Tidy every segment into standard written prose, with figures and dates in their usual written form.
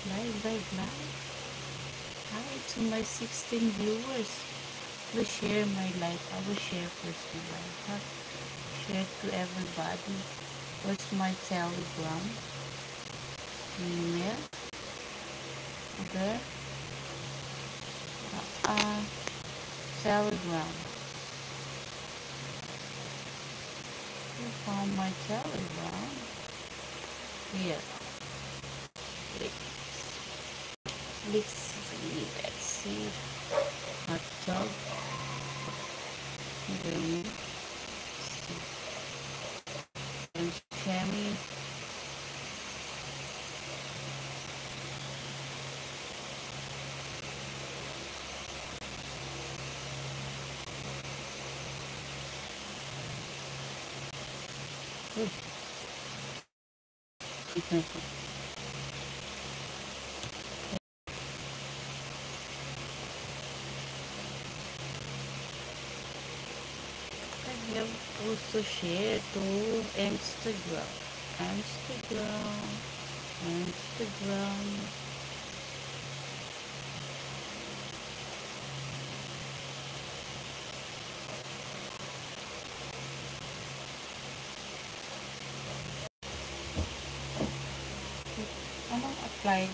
Live. Hi to my 16 viewers. Please share my live. I will share first my live. Share to everybody. Where's my Telegram? Email. There. Telegram. I found my Telegram. Here. Let's see. Hot dog. Green. And Shammy. I have also shared to Instagram. Instagram. Anong apply?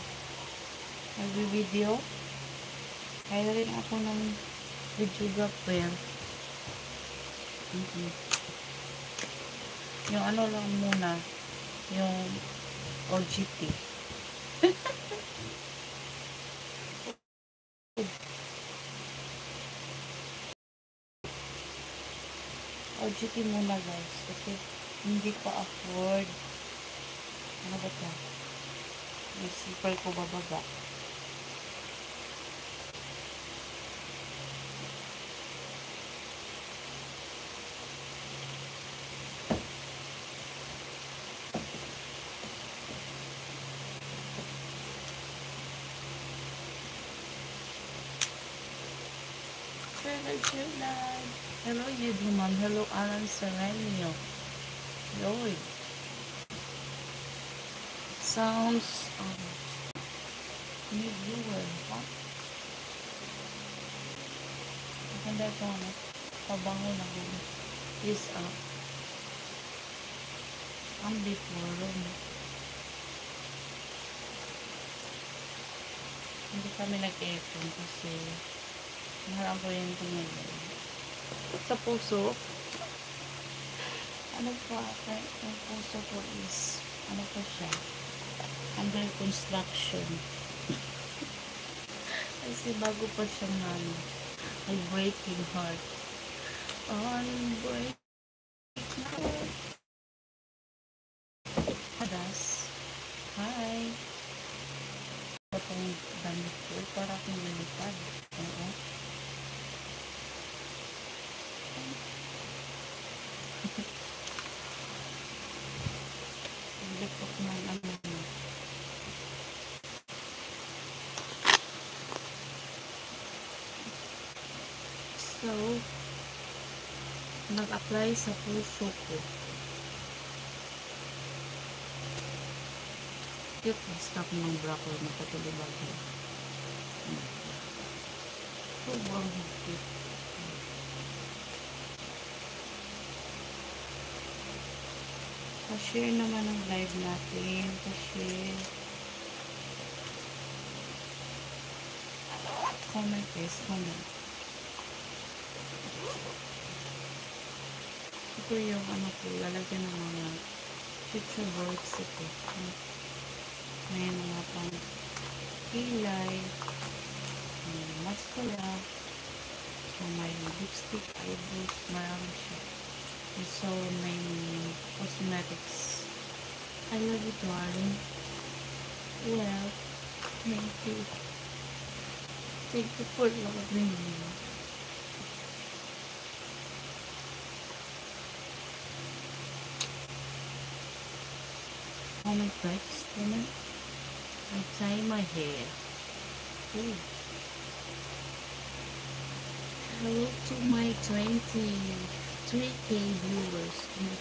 Nag-video? Kaya rin ako ng videographer. Yung ano lang muna, yung OGT. OGT muna guys, kasi hindi ko afford. Ano ba ito? Yung zipper ko bababa. Hello, Yuduman. Hello, Alan Serenio. Yoy. Sounds new viewer. Huh? Maganda ito, ano? Pabango na ko. Is up. Ang before, hindi kami nag-aircon kasi mahal ang kuryente ngayon. Sa puso, ano pa, yung puso ko is, ano pa siya, under construction. Kasi bago pa siya may breaking heart. Breaking heart. Adas. Hi. Itong damit ko, para akong nalipad. Oo. Lipot ng ano. So, nag-apply sa puso ko. Cute na stop ng bra ko na patulibag ko. Sobrang cute. Pa-share naman ang live natin. Pa-share. Comment guys, comment. Ito yung ano ko, lalagyan ng mga future words ito. May mga pang kilay, may mascara, so may lipstick, eyebrows, marami siya. And so may cosmetics. I love you, darling. Well, thank you. Thank you for loving me. Comment guys, comment. I tie my hair. Ooh. Hello to my 23K viewers in the